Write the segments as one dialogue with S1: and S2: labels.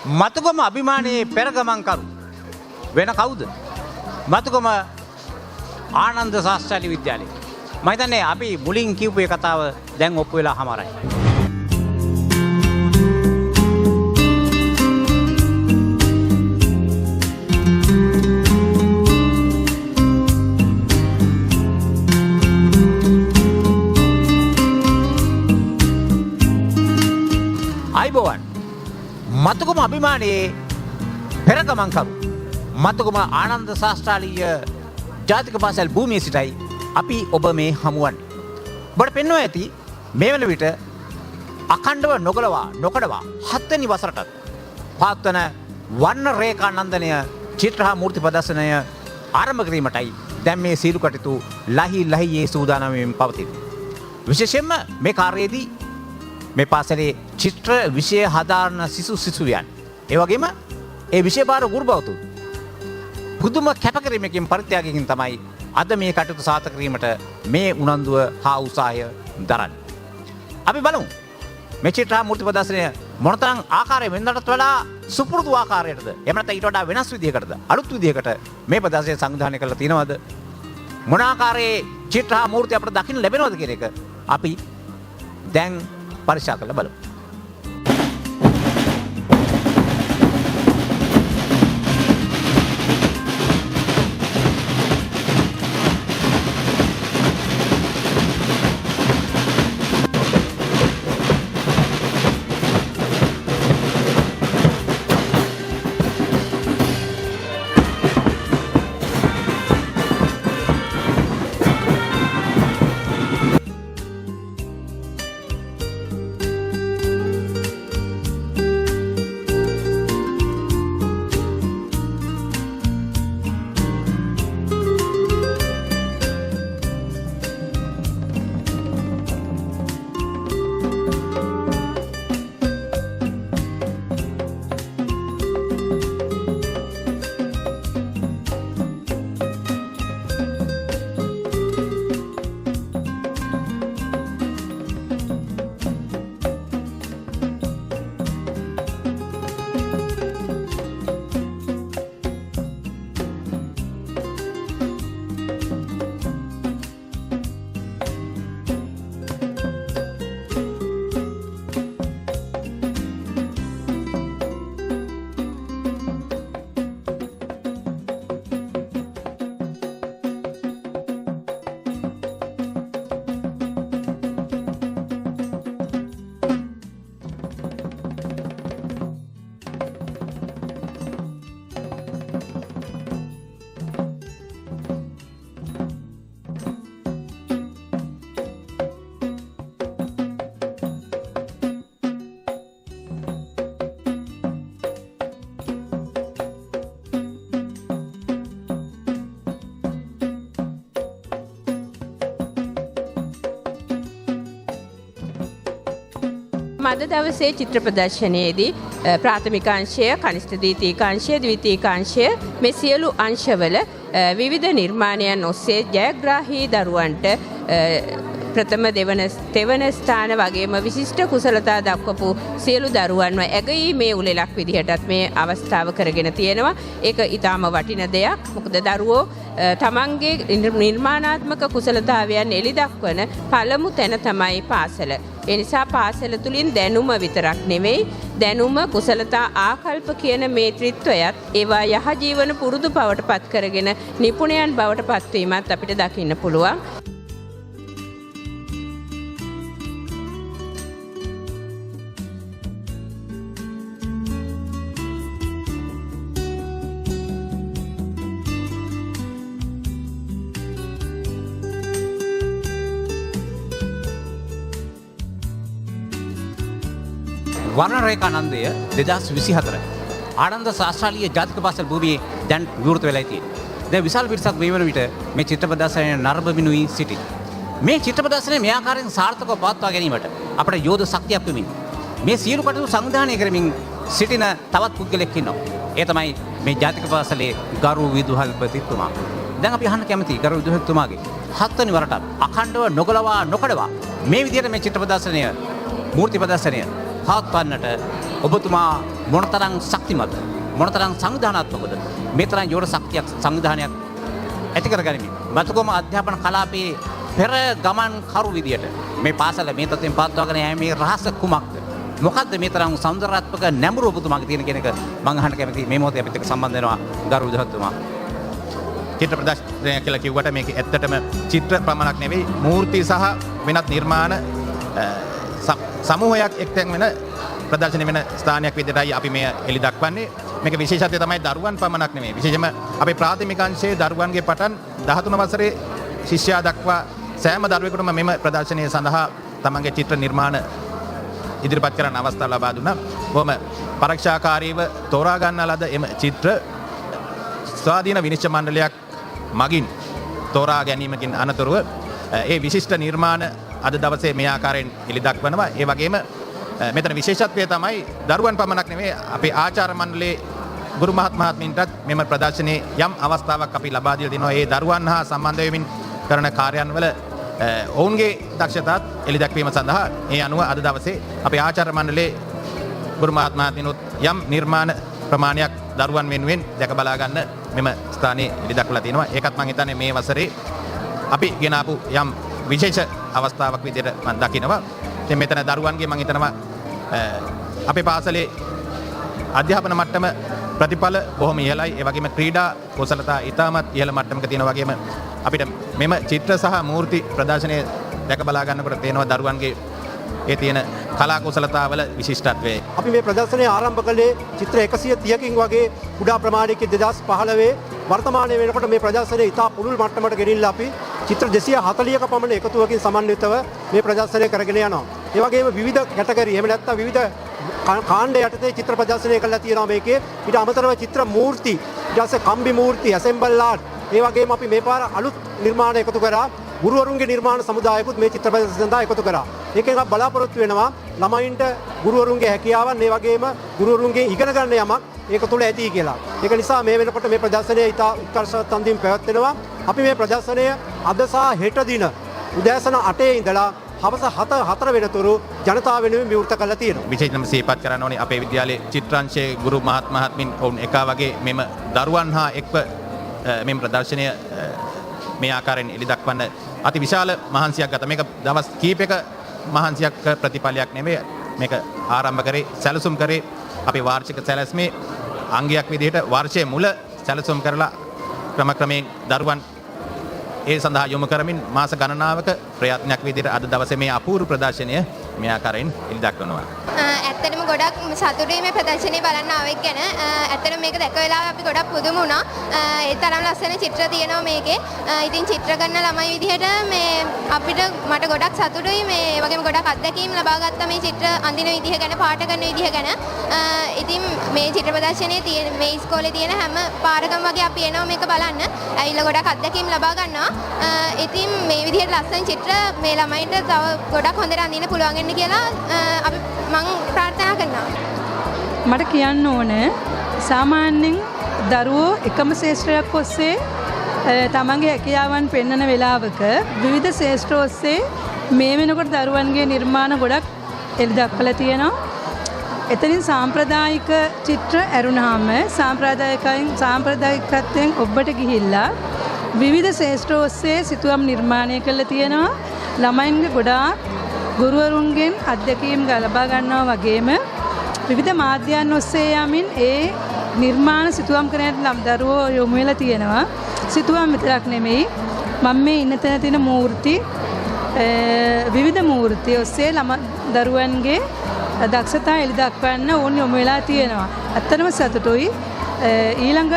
S1: මතුගම අභිමානයේ පෙරගමන්කරු වෙන කවුද? මතුගම ආනන්ද ශාස්ත්‍රීය විද්‍යාලය. මම හිතන්නේ අපි මුලින් කියපු කතාව දැන් ඔප්පු වෙලා හමාරයි. අයිබෝවන් මතුගම අභිමානයේ පෙරගමන්කරු මතුගම ආනන්ද ශාස්ත්‍රීය ජාතික පාසල් භූමියේ සිටයි අපි ඔබ මේ හමුවන්නේ. ඔබට පෙන්වනවා ඇති මේ වන විට අඛණ්ඩව නොකඩවා 7 වෙනි වසරටත් පවත්වන වර්ණ රේඛා නන්දනය චිත්‍ර හා මූර්ති ප්‍රදර්ශනය ආරම්භ කිරීමටයි දැන් මේ සීළු කටයුතු ලහියේ සූදානම්වමින් පවතින. විශේෂයෙන්ම මේ කාර්යයේදී මේ පාසලේ චිත්‍ර විෂය හදාරන සිසුවියන් ඒ වගේම ඒ විෂය භාර ගුරු බවතුන් පුදුම කැපකිරීමකින් පරිත්‍යාගයකින් තමයි අද මේ කටයුතු සාර්ථක කිරීමට මේ උනන්දුව හා උත්සාහය දරන්නේ. අපි බලමු මේ චිත්‍ර මූර්ති ප්‍රදර්ශනය මොනතරම් ආකාරයෙන් වෙනදටත් වඩා සුපුරුදු ආකාරයකටද එහෙම නැත්නම් ඊට වඩා වෙනස් විදිහකටද අලුත් විදිහකට මේ ප්‍රදර්ශනය සංවිධානය කරලා තියෙනවද මොන ආකාරයේ චිත්‍ර මූර්ති අපිට දකින්න ලැබෙනවද කියන එක අපි දැන් පරීක්ෂා කරලා බලමු.
S2: අද දවසේ චිත්‍ර ප්‍රදර්ශනයේදී ප්‍රාථමික අංශය, කනිෂ්ඨ ද්විතීයික අංශය, ද්විතීයික අංශය මේ සියලු අංශවල විවිධ නිර්මාණයන් ඔස්සේ ජයග්‍රාහී දරුවන්ට ප්‍රථම දෙවන ස්ථාන වගේම විශිෂ්ට කුසලතා දක්වපු සියලු දරුවන්ව ඇගීමේ උළෙලක් විදිහටත් මේ අවස්ථාව කරගෙන තියෙනවා. ඒක ඊටාම වටින දෙයක්. මොකද දරුවෝ තමන්ගේ නිර්මාණාත්මක කුසලතාවයන් එළි දක්වන පළමු තැන තමයි පාසල. ඒ නිසා පාසල තුලින් දැනුම විතරක් නෙවෙයි දැනුම කුසලතා ආකල්ප කියන මේ ත්‍රිත්වයත් ඒවා යහ ජීවන පුරුදු බවට පත් කරගෙන නිපුණයන් බවට පත්වීමත් අපිට දකින්න පුළුවන්.
S1: වර්ණ රේඛා නන්දය 2024 ආනන්ද ශාස්ත්‍රීය ජාතික පාසල් භූමියේ දැන් විවෘත වෙලා තියෙනවා. දැන් විශාල පිරිසක් මේ වන විට මේ චිත්‍ර ප්‍රදර්ශනය නරඹමිනුයි සිටින. මේ චිත්‍ර ප්‍රදර්ශනය මේ ආකාරයෙන් සාර්ථකව පවත්වා ගැනීමට අපට යෝධ ශක්තියක් වෙමින් මේ සියලු කටයුතු සංවිධානය කරමින් සිටින තවත් පුද්ගලෙක් ඉන්නවා. ඒ තමයි මේ ජාතික පාසලේ ගරු විදුහල්පතිතුමා. දැන් අපි අහන්න කැමතියි ගරු විදුහල්පතිතුමාගේ 7 වෙනි වරට අඛණ්ඩව නොකඩවා මේ විදිහට මේ චිත්‍ර ප්‍රදර්ශනය මූර්ති ප්‍රදර්ශනය පවත්වන්නට ඔබතුමා මොනතරම් ශක්තිමත් මොනතරම් සංවිධානාත්මකද මේ තරම් යෝර ශක්තියක් සංවිධානයක් ඇති කරගනිමින් මතකම අධ්‍යාපන කලාපයේ පෙර ගමන් කරු විදියට මේ පාසල මේ තත්ත්වයෙන් පවත්වාගෙන යෑමේ රහස කුමක්ද? මොකද්ද මේ තරම් සෞන්දර්යාත්මක නැඹුරු ඔබතුමාගේ තියෙන කෙනෙක් මම අහන්න කැමතියි. මේ මොහොතේ අපිත් එක්ක සම්බන්ධ වෙනවා ගරු විදුහත්තුමා.
S3: චිත්‍ර ප්‍රදර්ශනය කියලා කිව්වට මේක ඇත්තටම චිත්‍ර පමණක් නෙවෙයි මූර්ති සහ වෙනත් නිර්මාණ සමූහයක් එක්තැන් වෙන ප්‍රදර්ශනය වෙන ස්ථානයක් විදිහටයි අපි මේ එලි දක්වන්නේ. මේක විශේෂත්වය තමයි දරුවන් පමණක් නෙවෙයි. විශේෂයෙන්ම අපේ ප්‍රාථමික අංශයේ දරුවන්ගේ පටන් 13 වසරේ ශිෂ්‍යයා දක්වා සෑම දරුවෙකුටම මෙම ප්‍රදර්ශනය සඳහා තමන්ගේ චිත්‍ර නිර්මාණ ඉදිරිපත් කරන්න අවස්ථාව ලබා දුන්නා. බොහොම පරීක්ෂාකාරීව තෝරා ගන්නා ලද එම චිත්‍ර ස්වාධීන විනිශ්චය මණ්ඩලයක් මගින් තෝරා ගැනීමකින් අනතුරුව ඒ විශිෂ්ට නිර්මාණ අද දවසේ මේ ආකාරයෙන් එලි දක්වනවා. ඒ වගේම මෙතන විශේෂත්වය තමයි දරුවන් පමණක් නෙවෙයි අපේ ආචාර්ය මණ්ඩලයේ ගුරු මහත්මයාත්මින්ටත් මෙම ප්‍රදර්ශනයේ යම් අවස්ථාවක් අපි ලබා දීලා දෙනවා. ඒ දරුවන් හා සම්බන්ධ වෙමින් කරන කාර්යයන්වල ඔවුන්ගේ දක්ෂතාවත් එලි දැක්වීම සඳහා ඒ අනුව අද දවසේ අපේ ආචාර්ය මණ්ඩලයේ ගුරු මහත්මයාත්මිනුත් යම් නිර්මාණ ප්‍රමාණයක් දරුවන් වෙනුවෙන් දැක බලා ගන්න මෙම ස්ථානයේ එලි දක්වලා තිනවා. ඒකත් මම හිතන්නේ මේ වසරේ අපි ගෙන ආපු යම් විශේෂ අවස්ථාවක් විදිහට මම දකිනවා. ඉතින් මෙතන දරුවන්ගේ මම හිතනවා අපේ පාසලේ අධ්‍යාපන මට්ටම ප්‍රතිඵල බොහොම ඉහළයි. ඒ වගේම ක්‍රීඩා කුසලතා ඉතාමත් ඉහළ මට්ටමක තියෙනවා. වගේම අපිට මෙම චිත්‍ර සහ මූර්ති ප්‍රදර්ශනය දැක බලා ගන්නකොට තේනවා දරුවන්ගේ ඒ තියෙන කලා කුසලතාවල විශිෂ්ටත්වය.
S4: අපි මේ ප්‍රදර්ශනය ආරම්භ කළේ චිත්‍ර 130කින් වගේ කුඩා ප්‍රමාණයකින් 2015 වර්තමානයේ වෙනකොට මේ ප්‍රදර්ශනය ඉතා පුළුල් මට්ටමකට ගෙනිල්ලා අපි චිත්‍ර 240ක පමණ එකතුවකින් සමන්විතව මේ ප්‍රදර්ශනය කරගෙන යනවා. ඒ වගේම විවිධ කැටගරි එහෙම නැත්නම් විවිධ කාණ්ඩ යටතේ චිත්‍ර ප්‍රදර්ශනය කරලා තියෙනවා මේකේ. ඊට අමතරව චිත්‍ර මූර්ති, ඊට පස්සේ කම්බි මූර්ති, ඇසෙම්බල් ආර්ට්, ඒ වගේම අපි මේ පාර අලුත් නිර්මාණ එකතු කරා. ගුරුවරුන්ගේ නිර්මාණ සමුදායකුත් මේ චිත්‍ර ප්‍රදර්ශනය සඳහා එකතු කරා. ඒකෙන් අපි බලාපොරොත්තු වෙනවා ළමයින්ට ගුරුවරුන්ගේ හැකියාවන් ඒ වගේම ගුරුවරුන්ගේ ඉගෙන ගන්න යමක් ඒක තුළ ඇති කියලා. ඒක නිසා මේ වෙනකොට මේ ප්‍රදර්ශනය ඉතා උත්කර්ෂවත් අන්දිම පැවැත්වෙනවා. අපි මේ ප්‍රදර්ශනය අද සහ හෙට දින උදෑසන 8 ඉඳලා හවස 4 වෙනතුරු ජනතාව වෙනුවෙන් විවෘත කරලා තියෙනවා.
S3: විශේෂයෙන්ම සිහිපත් කරන්න ඕනේ අපේ විද්‍යාලයේ චිත්‍රාංශයේ ගුරු මහත්මින් ඔවුන් එකා වගේ මෙම දරුවන් හා එක්ව මෙම ප්‍රදර්ශනය මේ ආකාරයෙන් එලි දක්වන්න අති විශාල මහන්සියක් ගත. මේක දවස් කීපයක මහන්සියක් ප්‍රතිඵලයක් නෙවෙයි. මේක ආරම්භ කරේ සැලසුම් කරේ අපේ වාර්ෂික සැලැස්මේ අංගයක් විදිහට වර්ෂයේ මුල සැලසුම් කරලා ක්‍රමක්‍රමයෙන් දරුවන් ඒ සඳහා යොමු කරමින් මාස ගණනාවක ප්‍රයත්නයක් විදිහට අද දවසේ මේ අපූර්ව ප්‍රදර්ශනය මේ ආකාරයෙන් එලි දක්වනවා.
S5: ඇත්තටම ගොඩක් සතුටුයි මේ ප්‍රදර්ශනය බලන්න ආවෙක් ගැන. ඇත්තටම මේක දැක වෙලාව අපි ගොඩක් පුදුම වුණා. ඒ තරම් ලස්සන චිත්‍ර තියෙනවා මේකේ. ඉතින් චිත්‍ර කරන ළමයි විදිහට මේ අපිට මට ගොඩක් සතුටුයි. මේ වගේම ගොඩක් අත්දැකීම් ලබා ගත්තා මේ චිත්‍ර අඳින විදිහ ගැන, පාට කරන විදිහ ගැන. ඉතින් මේ චිත්‍ර ප්‍රදර්ශනයේ තියෙන මේ ඉස්කෝලේ තියෙන හැම පාරකම වගේ අපි එනවා මේක බලන්න. ඇවිල්ලා ගොඩක් අත්දැකීම් ලබා ගන්නවා. ඉතින් මේ විදිහට ලස්සන චිත්‍ර මේ ළමයින්ට තව ගොඩක් හොඳට අඳින්න පුළුවන් වෙන්න කියලා අපි මම ප්‍රාර්ථනා කරනවා.
S6: මට කියන්න ඕනේ සාමාන්‍යයෙන් දරුවෝ එකම ශාස්ත්‍රයක් ඔස්සේ තමන්ගේ හැකියාවන් පෙන්වන වෙලාවක විවිධ ශාස්ත්‍ර ඔස්සේ මේ වෙනකොට දරුවන්ගේ නිර්මාණ ගොඩක් එලි දක්වලා තියෙනවා. එතනින් සාම්ප්‍රදායික චිත්‍ර ඇරුණාම සාම්ප්‍රදායිකත්වයෙන් ඔබට ගිහිල්ලා විවිධ ශාස්ත්‍ර ඔස්සේ සිතුවම් නිර්මාණය කරලා තියෙනවා. ළමයින්ගේ ගොඩාක් ගුරුවරුන්ගෙන් අත්දැකීම් ලබා ගන්නවා වගේම විවිධ මාධ්‍යයන් ඔස්සේ යමින් ඒ නිර්මාණ සිතුවම් කරන දරුවෝ යොමු වෙලා තියෙනවා. සිතුවම් විතරක් නෙමෙයි මම මේ ඉන්න තැන තියෙන මූර්ති විවිධ මූර්ති ඔස්සේ දරුවන්ගේ දක්ෂතා එලි දක්වන්න ඕන යොමු වෙලා තියෙනවා. ඇත්තටම සතුටුයි. ඊළඟ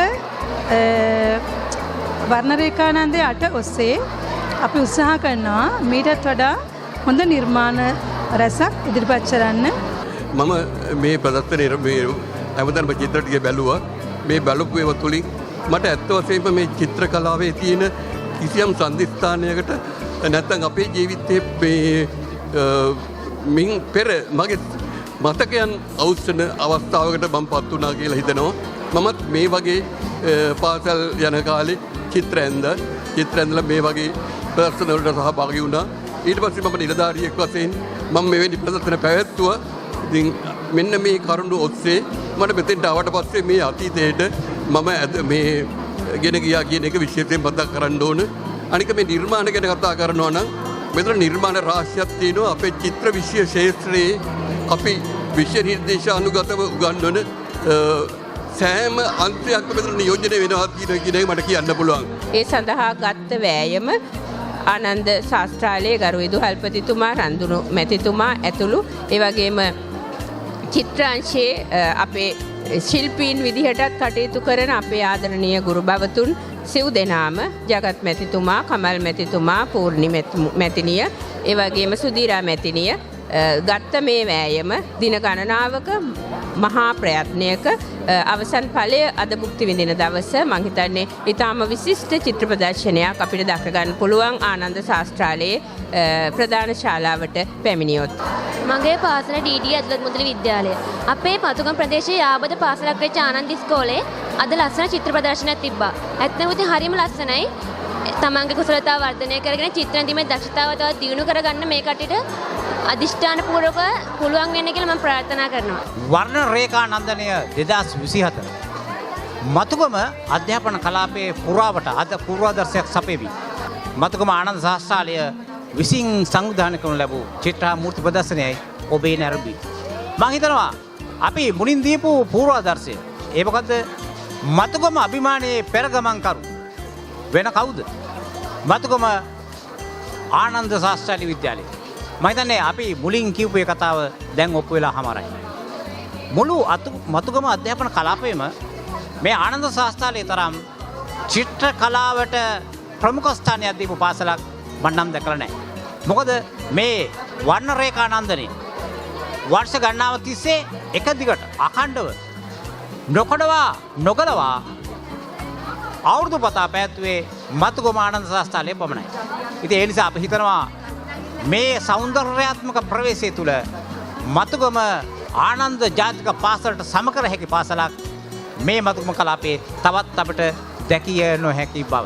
S6: වර්ණරේඛානන්දේ 8 ඔස්සේ අපි උත්සාහ කරනවා මීටත් වඩා හොඳ නිර්මාණ රැසක් ඉදිරිපත් කරන්න.
S7: මම මේ ප්‍රදර්ශනයේ මේ හැමදාම චිත්‍ර ටික බැලුවා. මේ බලපු ඒවා තුලින් මට ඇත්ත වශයෙන්ම මේ චිත්‍ර කලාවේ තියෙන කිසියම් සම්දිස්ථානයකට නැත්නම් අපේ ජීවිතයේ මින් පෙර මගේ මතකයන් අවුස්සන අවස්ථාවකට මමපත් වුණා කියලා හිතනවා. මමත් මේ වගේ පාසල් යන කාලේ චිත්‍ර ඇඳලා මේ වගේ ප්‍රදර්ශන වලට සහභාගී වුණා. ඊට පස්සේ මම නිලධාරියෙක් වශයෙන් මම මෙවැනි ප්‍රදර්ශන පැවැත්තුවා. ඉතින් මෙන්න මේ කරුණු ඔස්සේ මට මෙතෙන්ට ආවට පස්සේ මේ අතීතයට මම මේ ගෙන ගියා කියන එක විශේෂයෙන් මතක් කරන්න ඕන. අනික මේ නිර්මාණ ගැන කතා කරනවා නම් මෙතන නිර්මාණ රාශියක් තියෙනවා. අපේ චිත්‍ර විෂය ක්ෂේත්‍රයේ අපි විෂය නිර්දේශානුගතව උගන්වන සෑම අන්ත්‍රයක්ම මෙතන නියෝජනය වෙනවා කියන එක මට කියන්න පුළුවන්.
S2: ඒ සඳහා ගත්ත වෑයම ආනන්ද ශාස්ත්‍රාලයේ ගරු විදුහල්පතිතුමා රන්දුණු මැතිතුමා ඇතුළු ඒ වගේම චිත්‍රාංශයේ අපේ ශිල්පීන් විදිහටත් කටයුතු කරන අපේ ආදරණීය ගුරු භවතුන් සිව් දෙනාම ජගත් මැතිතුමා කමල් මැතිතුමා පූර්ණි මැතිනිය ඒ වගේම සුදීරා මැතිනිය ගත්ත මේ වෑයම දින ගණනාවක මහා ප්‍රයත්නයක අවසන් ඵලය අද භුක්ති විඳින දවස මම හිතන්නේ ඊටාම විශිෂ්ට චිත්‍ර ප්‍රදර්ශනයක් අපිට දැක ගන්න පුළුවන් ආනන්ද ශාස්ත්‍රාලයේ ප්‍රධාන ශාලාවට පැමිණියොත්.
S8: මගේ පාසල ඩීඩී ඇතුළත් මුදලි විද්‍යාලය. අපේ පතුගම් ප්‍රදේශයේ ආබද පාසලක් වෙච්ච ආනන්ද ඉස්කෝලේ අද ලස්සන චිත්‍ර ප්‍රදර්ශනයක් තිබ්බා. ඇත්තම ඉතින් හරියම ලස්සනයි. තමන්ගේ කුසලතාව වර්ධනය කරගෙන චිත්‍ර ඇඳීමේ දක්ෂතාව තවත් දියුණු කරගන්න මේ කටට අධිෂ්ඨාන පූර්වක පුළුවන් වෙන්න කියලා මම ප්‍රාර්ථනා කරනවා.
S1: වර්ණ රේඛා නන්දනය 2024 මතුගම අධ්‍යාපන කලාපයේ පුරාවට අද පූර්වාදර්ශයක් සපයවි. මතුගම ආනන්ද ශාස්ත්‍රාලය විසින් සංවිධානය කරනු ලැබූ චිත්‍ර මූර්ති ප්‍රදර්ශනයයි ඔබේ නැරඹී. මම හිතනවා අපි මුලින් දීපු පූර්වාදර්ශය ඒ මොකද්ද? මතුගම අභිමානයේ පෙරගමන්කරු වෙන කවුද? මතුගම ආනන්ද ශාස්ත්‍රාලය විද්‍යාලය. මම හිතන්නේ අපි මුලින් කියපු ඒ කතාව දැන් ඔප්පු වෙලා හමාරයි. මුළු මතුගම අධ්‍යාපන කලාපයේම මේ ආනන්ද ශාස්ත්‍රාලයේ තරම් චිත්‍ර කලාවට ප්‍රමුඛ ස්ථානයක් දීපු පාසලක් මම නම් දැකලා නැහැ. මොකද මේ වර්ණ රේඛා නන්දනේ වර්ෂ ගණනාවක් තිස්සේ එක දිගට අඛණ්ඩව නොකඩවා නොගලවා අවුරුදු පතා පැවැත්වුවේ මතුගම ආනන්ද ශාස්ත්‍රාලයේ පමණයි. ඉතින් ඒ නිසා අපි හිතනවා මේ සෞන්දර්යාත්මක ප්‍රවේශය තුළ මතුගම ආනන්ද ජාතික පාසලට සමකර හැකි පාසලක් මේ මතුගම කලාපයේ තවත් අපට දැකිය නොහැකි බව.